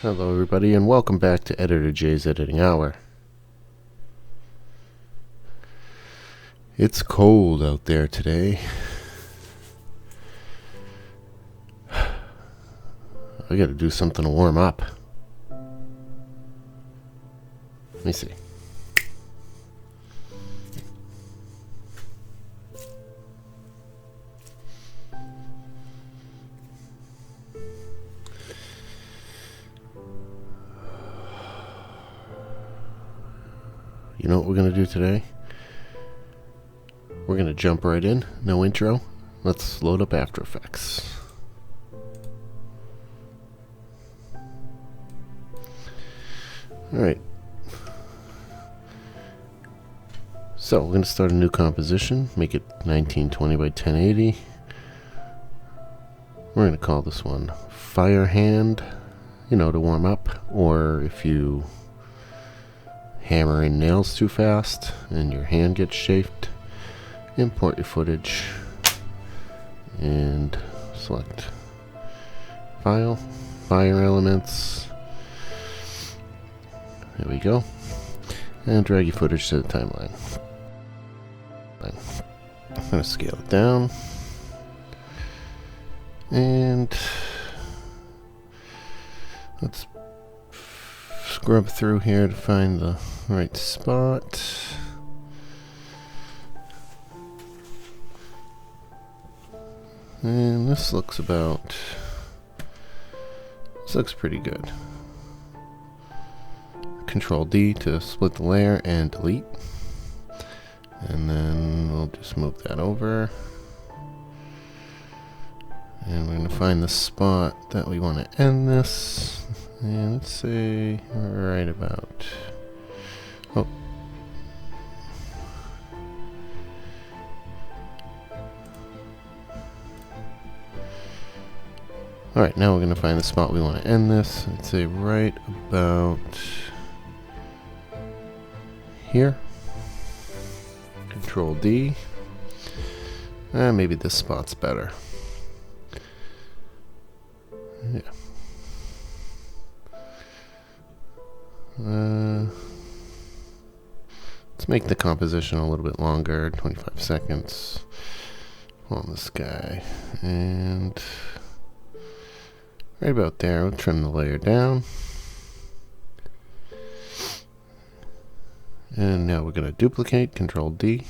Hello everybody and welcome back to Editor J's Editing Hour. It's cold out there today. I gotta do something to warm up. Let me see. You know what we're gonna do today? We're gonna jump right in, no intro. Let's load up After Effects. Alright. So we're gonna start a new composition, make it 1920 by 1080. We're gonna call this one Fire Hand, you know, to warm up, or if you hammer in nails too fast and your hand gets chafed, import your footage and select File, Fire Elements. There we go. And drag your footage to the timeline. I'm going to scale it down. And let's scrub through here to find the right spot. And this looks pretty good. Control D to split the layer and delete. And then we'll just move that over. And we're going to find the spot that we want to end this. And let's say right about... Oh. Alright, now we're going to find the spot we want to end this. Let's say right about here. Control D. Maybe this spot's better. Yeah. Let's make the composition a little bit longer, 25 seconds on this guy. And right about there, we'll trim the layer down. And now we're going to duplicate, Control D.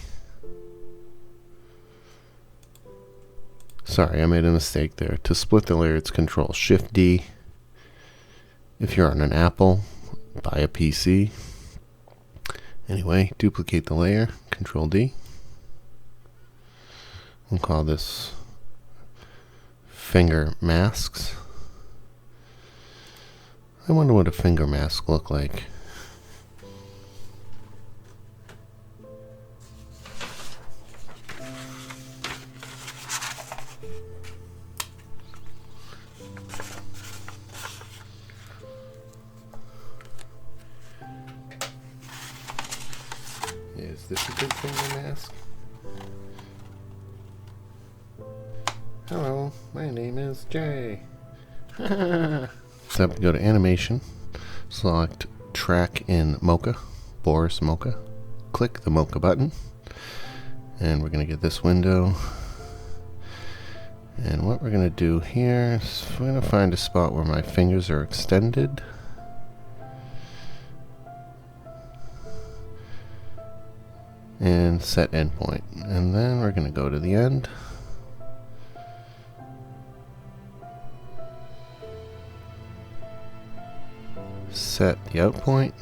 Sorry, I made a mistake there. To split the layer, it's Control Shift D. If you're on an Apple, buy a PC. Anyway, duplicate the layer, Control D. We'll call this Finger Masks. I wonder what a finger mask look like. Is this a good finger mask? Hello, my name is Jay. So go to Animation, select Track in Mocha, Boris Mocha. Click the Mocha button, and we're going to get this window. And what we're going to do here is we're going to find a spot where my fingers are extended. And set endpoint. And then we're going to go to the end. Set the out point.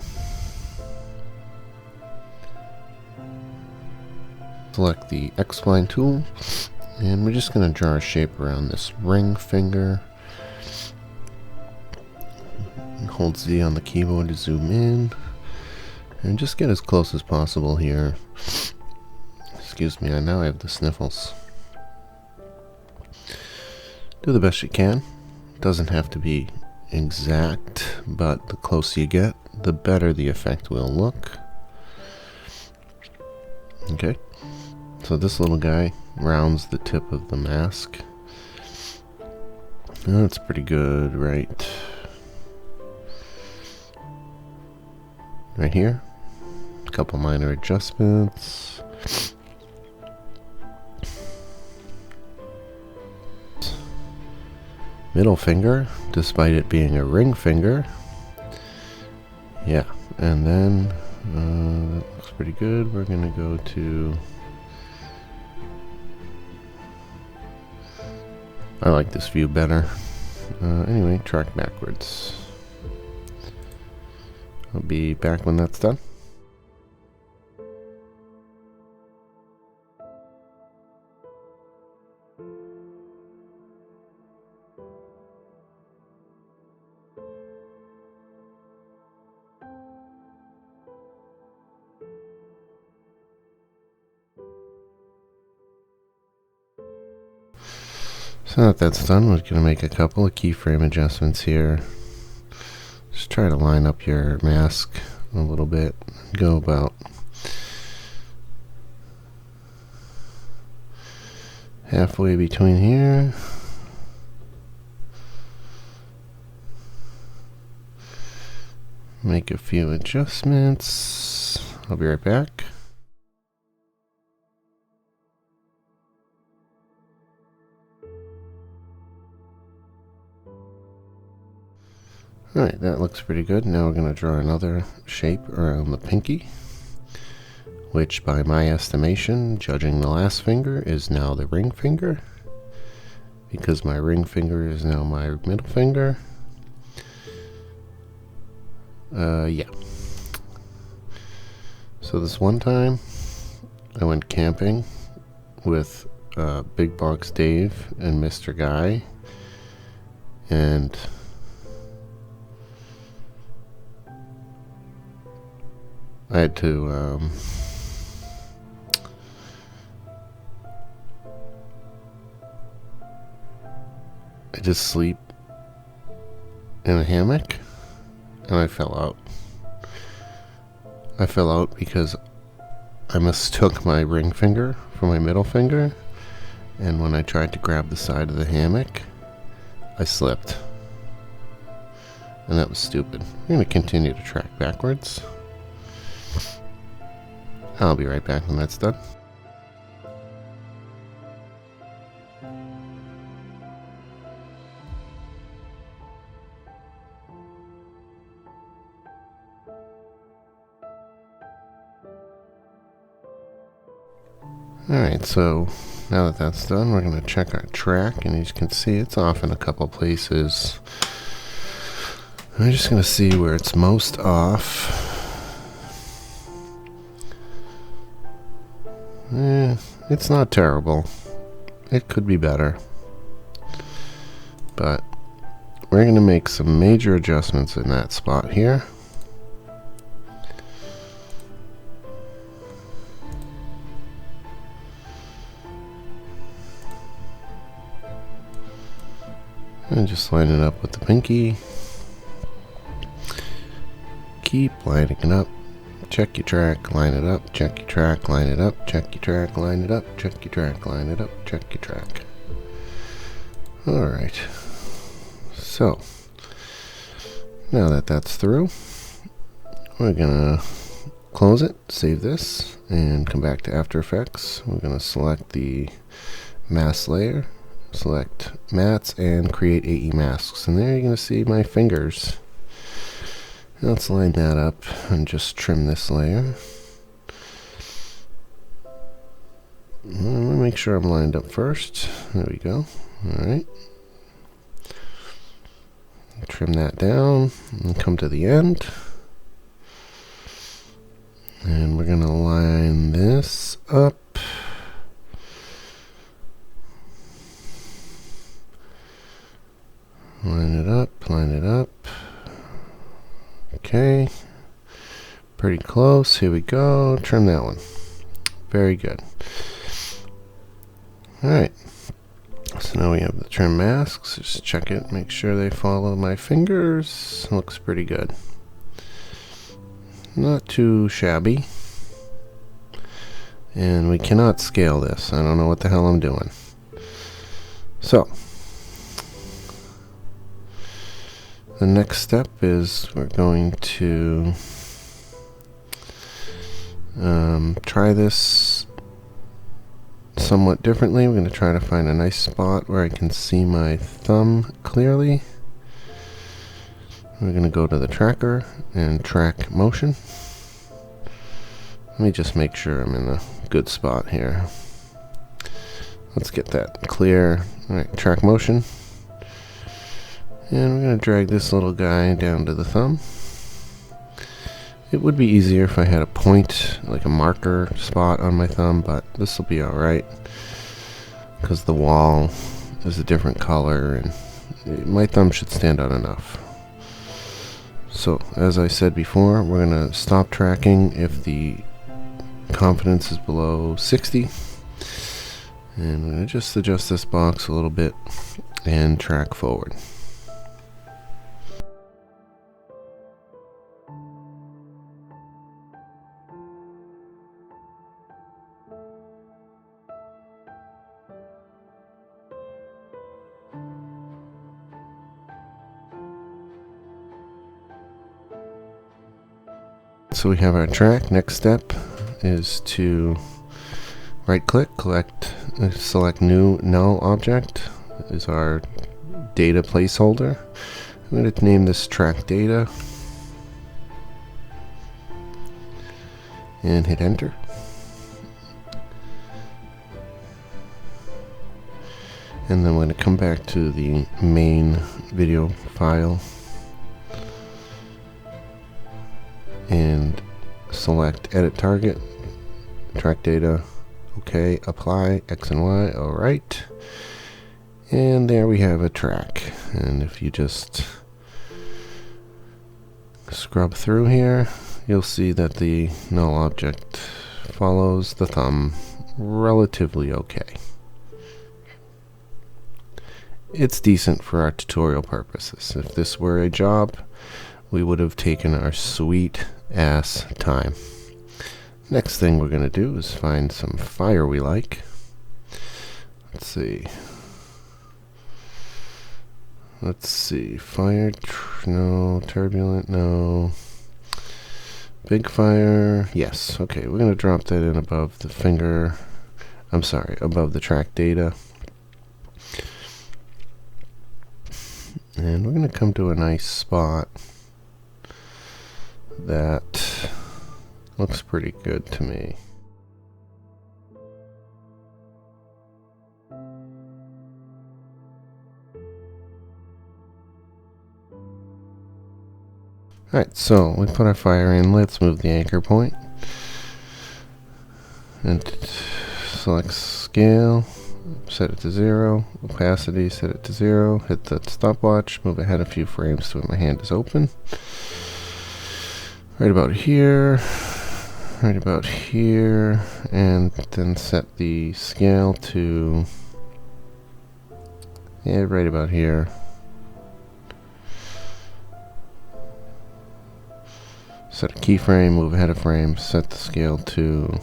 Select the X-Spline tool. And we're just going to draw a shape around this ring finger. And hold Z on the keyboard to zoom in. And just get as close as possible here. Excuse me, now I have the sniffles. Do the best you can. Doesn't have to be exact, but the closer you get, the better the effect will look. Okay, so this little guy rounds the tip of the mask. That's pretty good, right right here. A couple minor adjustments. Middle finger, despite it being a ring finger. Yeah, and then that looks pretty good. We're gonna go to, I like this view better. Anyway, track backwards. I'll be back when that's done. So now that that's done, we're going to make a couple of keyframe adjustments here. Just try to line up your mask a little bit. Go about halfway between here. Make a few adjustments. I'll be right back. Alright, that looks pretty good. Now we're going to draw another shape around the pinky, which by my estimation, judging the last finger, is now the ring finger, because my ring finger is now my middle finger. Yeah. So this one time, I went camping with Big Box Dave and Mr. Guy, and I had to I just sleep in a hammock, and I fell out. I fell out because I mistook my ring finger for my middle finger, and when I tried to grab the side of the hammock, I slipped. And that was stupid. I'm going to continue to track backwards. I'll be right back when that's done. Alright, so now that that's done, we're going to check our track, and as you can see, it's off in a couple places. I'm just going to see where it's most off. It's not terrible. It could be better. But we're going to make some major adjustments in that spot here. And just line it up with the pinky. Keep lining it up. Check your track, line it up, check your track, line it up, check your track, line it up, check your track, line it up, check your track. Alright. So, now that that's through, we're gonna close it, save this, and come back to After Effects. We're gonna select the mask layer, select mats, and create AE masks. And there you're gonna see my fingers. Let's line that up and just trim this layer. I'm going to make sure I'm lined up first. There we go. Alright. Trim that down and come to the end. And we're going to line this up. Line it up, line it up. Okay, pretty close. Here we go. Trim that one. Very good. Alright, so now we have the trim masks. Just check it, make sure they follow my fingers. Looks pretty good. Not too shabby. And we cannot scale this. I don't know what the hell I'm doing. So, the next step is we're going to Try this somewhat differently. We're going to try to find a nice spot where I can see my thumb clearly. We're going to go to the tracker and track motion. Let me just make sure I'm in a good spot here. Let's get that clear. Alright, track motion. And we're going to drag this little guy down to the thumb. It would be easier if I had a point, like a marker spot on my thumb, but this will be alright, because the wall is a different color and my thumb should stand out enough. So, as I said before, we're going to stop tracking if the confidence is below 60. And I'm going to just adjust this box a little bit and track forward. So we have our track. Next step is to right click, select new null object. That is our data placeholder. I'm going to name this track data and hit enter. And then I'm going to come back to the main video file and select edit target, track data, okay, apply, X and Y, alright. And there we have a track. And if you just scrub through here, you'll see that the null object follows the thumb relatively okay. It's decent for our tutorial purposes. If this were a job, we would have taken our sweet ass time. Next thing we're going to do is find some fire we like. Let's see. Fire, no. Turbulent, no. Big fire, yes. Okay, we're going to drop that in above the finger. I'm sorry, above the track data. And we're going to come to a nice spot that looks pretty good to me. Alright, so we put our fire in. Let's move the anchor point and select scale, set it to 0, opacity, set it to 0, hit the stopwatch, move ahead a few frames to when my hand is open. Right about here, and then set the scale to, yeah, right about here. Set a keyframe, move ahead a frame, set the scale to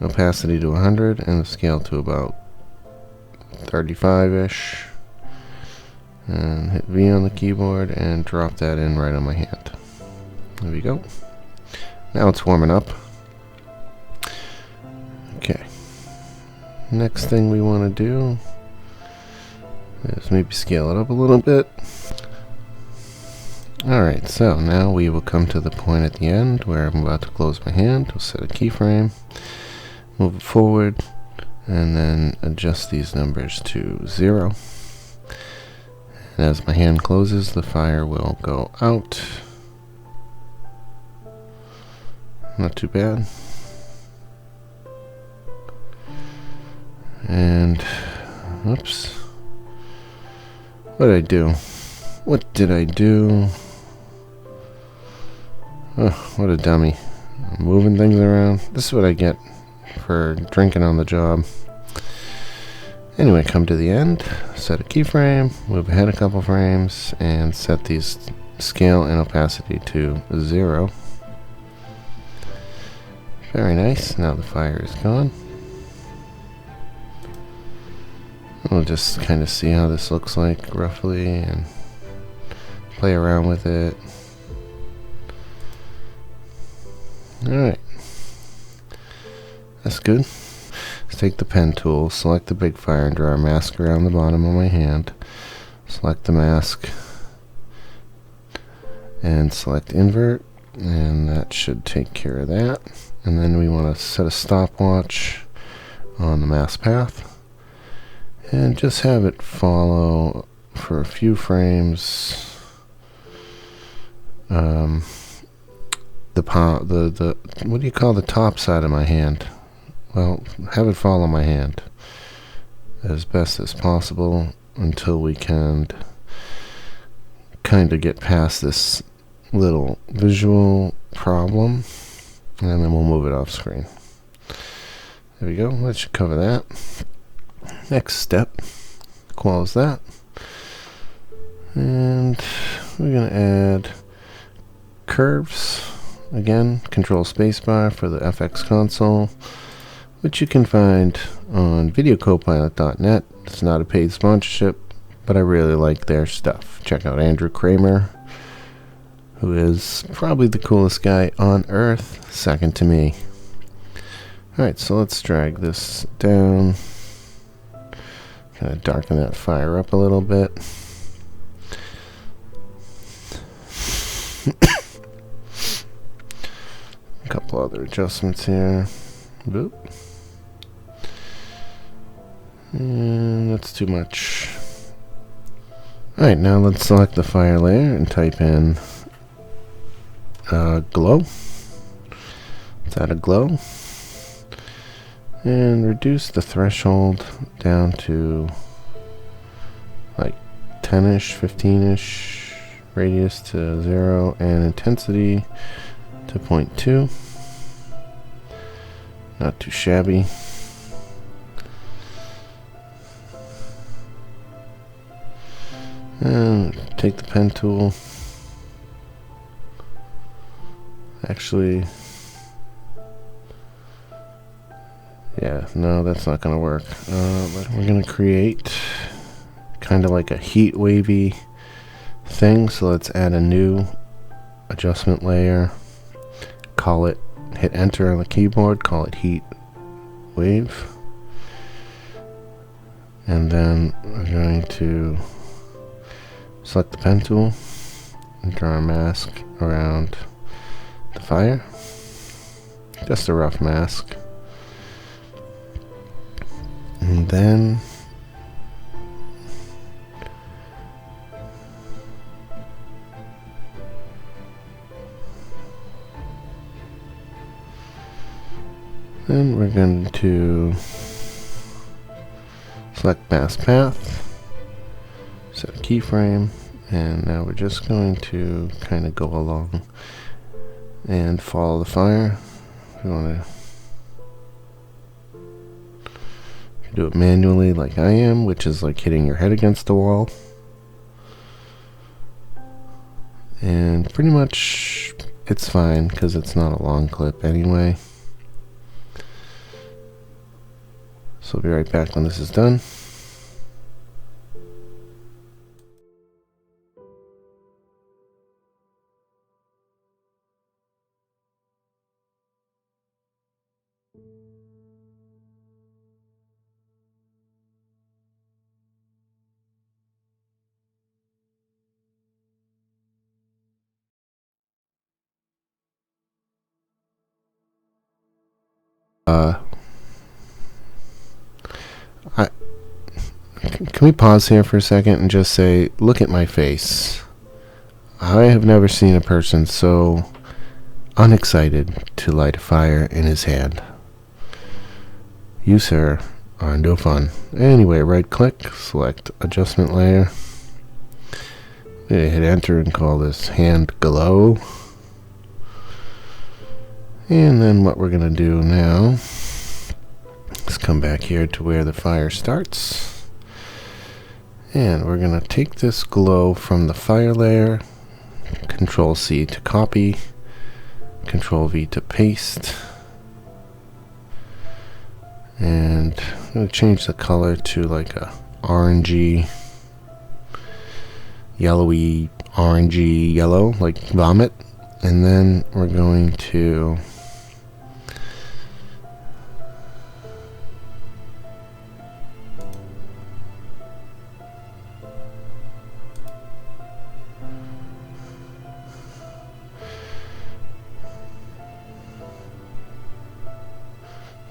opacity to 100 and the scale to about 35-ish. And hit V on the keyboard and drop that in right on my hand. There we go. Now it's warming up. Okay. Next thing we want to do is maybe scale it up a little bit. Alright, so now we will come to the point at the end where I'm about to close my hand. We'll set a keyframe, move it forward, and then adjust these numbers to 0. And as my hand closes, the fire will go out. Not too bad. And, oops. What did I do? What did I do? Oh, what a dummy. I'm moving things around. This is what I get for drinking on the job. Anyway, come to the end, set a keyframe, move ahead a couple frames, and set these scale and opacity to 0. Very nice. Now the fire is gone. We'll just kind of see how this looks like roughly and play around with it. Alright. That's good. Let's take the pen tool, select the big fire, and draw a mask around the bottom of my hand. Select the mask and select invert, and that should take care of that. And then we want to set a stopwatch on the mask path and just have it follow for a few frames the what do you call the top side of my hand? Well, have it follow my hand as best as possible until we can kind of get past this little visual problem, and then we'll move it off screen. There we go. That should cover that. Next step, close that, and we're going to add curves. Again, control spacebar for the FX console, which you can find on videocopilot.net. It's not a paid sponsorship, but I really like their stuff. Check out Andrew Kramer, who is probably the coolest guy on earth, second to me. Alright, so let's drag this down. Kind of darken that fire up a little bit. A couple other adjustments here. Boop. And that's too much. Alright, now let's select the fire layer and type in glow. Let's add a glow. And reduce the threshold down to like 10-ish, 15-ish, radius to 0, and intensity to 0.2. Not too shabby. And take the pen tool. Actually, yeah, no, that's not going to work. But we're going to create kind of like a heat wavy thing. So let's add a new adjustment layer. Call it, hit enter on the keyboard, call it heat wave. And then we're going to select the pen tool and draw a mask around the fire. Just a rough mask. And then we're going to select mask path, set a keyframe, and now we're just going to kind of go along and follow the fire. We want to do it manually like I am, which is like hitting your head against the wall. And pretty much it's fine because it's not a long clip anyway. So I'll be right back when this is done. Can we pause here for a second and just say, look at my face. I have never seen a person so unexcited to light a fire in his hand. You, sir, are no fun. Anyway, right click, select adjustment layer. Hit enter and call this hand glow. And then what we're going to do now is come back here to where the fire starts. And we're going to take this glow from the fire layer, Control C to copy, Control V to paste, and I'm going to change the color to like a orangey, yellowy, orangey yellow, like vomit. And then we're going to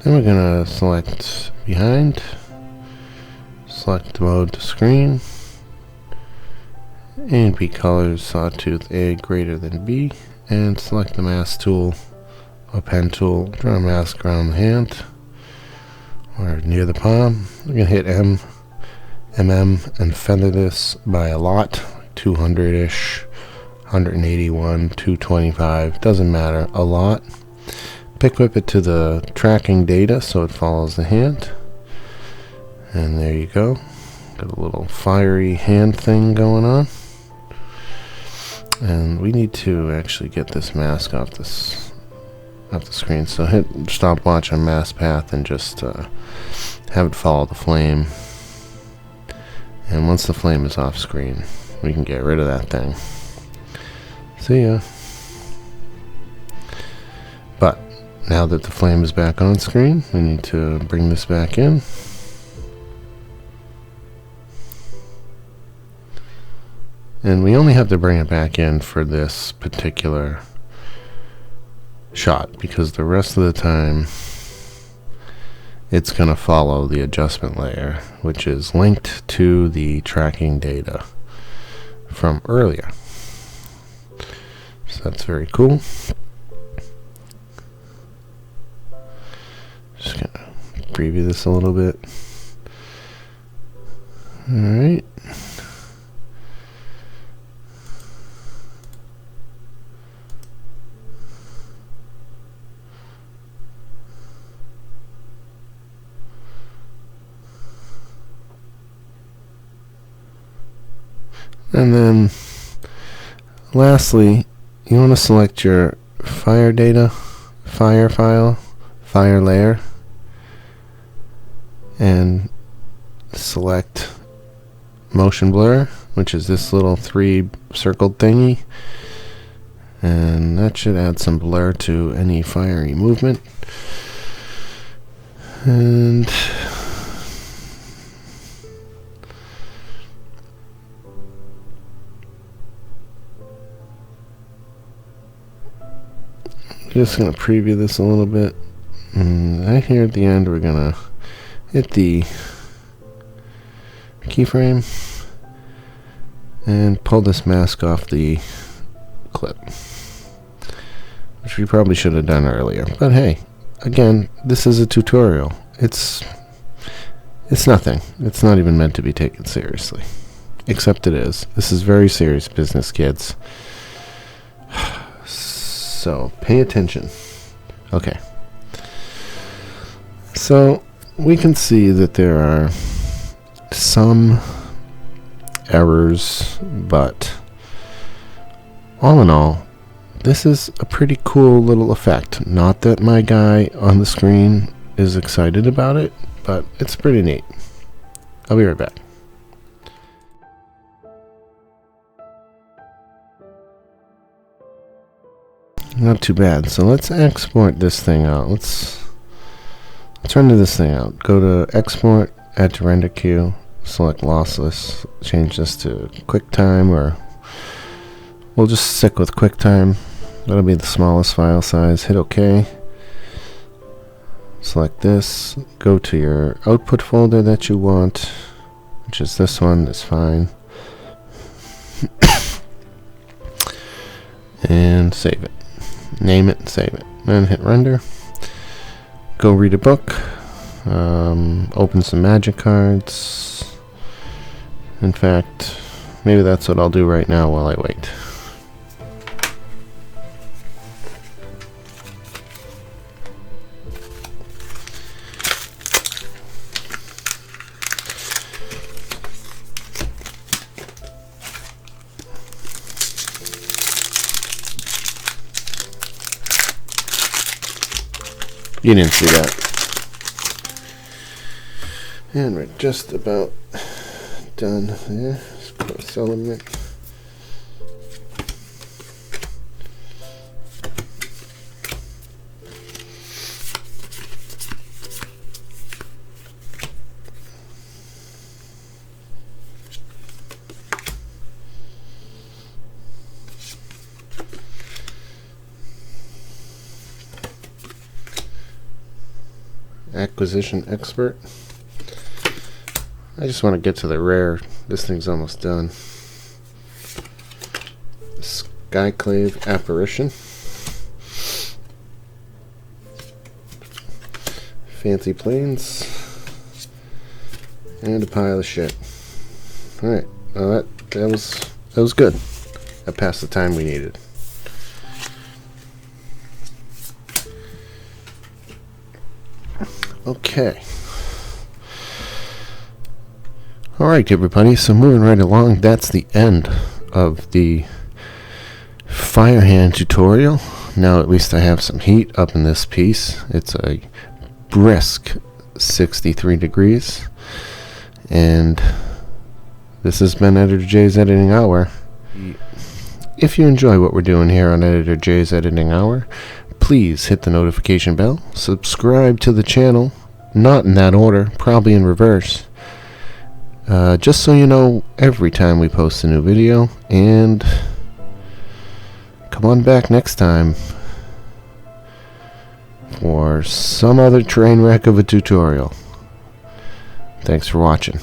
Then we're going to select behind, select mode to screen, and B colors sawtooth A greater than B, and select the mask tool or pen tool. Draw a mask around the hand or near the palm. We're going to hit MM and feather this by a lot, 200-ish, 181, 225, doesn't matter, a lot. Pick whip it to the tracking data so it follows the hand. And there you go. Got a little fiery hand thing going on. And we need to actually get this mask off the screen. So hit stopwatch on mask path and just have it follow the flame. And once the flame is off screen, we can get rid of that thing. See ya. But now that the flame is back on screen, we need to bring this back in. And we only have to bring it back in for this particular shot, because the rest of the time it's going to follow the adjustment layer, which is linked to the tracking data from earlier. So that's very cool. Just going to preview this a little bit. Alright. And then lastly, you want to select your fire data, fire file, fire layer, and select motion blur, which is this little 3 circled thingy, and that should add some blur to any fiery movement. And just going to preview this a little bit. And right here at the end, we're going to hit the keyframe and pull this mask off the clip, which we probably should have done earlier. But hey, again, this is a tutorial. It's nothing. It's not even meant to be taken seriously. Except it is. This is very serious business, kids. So pay attention. Okay. So we can see that there are some errors, but all in all, this is a pretty cool little effect. Not that my guy on the screen is excited about it, but it's pretty neat. I'll be right back. Not too bad. So let's export this thing out. Let's render this thing out. Go to export, add to render queue, select lossless, change this to QuickTime, or we'll just stick with QuickTime. That'll be the smallest file size. Hit OK. Select this. Go to your output folder that you want, which is this one. It's fine. And save it. Name it and save it. Then hit render. Go read a book. Open some magic cards. In fact, maybe that's what I'll do right now while I wait. You didn't see that. And we're just about done there. Let's put a element. Acquisition Expert. I just want to get to the rare. This thing's almost done. Skyclave Apparition. Fancy Plains. And a pile of shit. Alright, well that was good. That passed the time we needed. Okay. Alright everybody, so moving right along, that's the end of the Firehand tutorial. Now at least I have some heat up in this piece. It's a brisk 63 degrees. And this has been Editor J's Editing Hour. If you enjoy what we're doing here on Editor J's Editing Hour, please hit the notification bell, subscribe to the channel, not in that order, probably in reverse, just so you know every time we post a new video, and come on back next time for some other train wreck of a tutorial. Thanks for watching.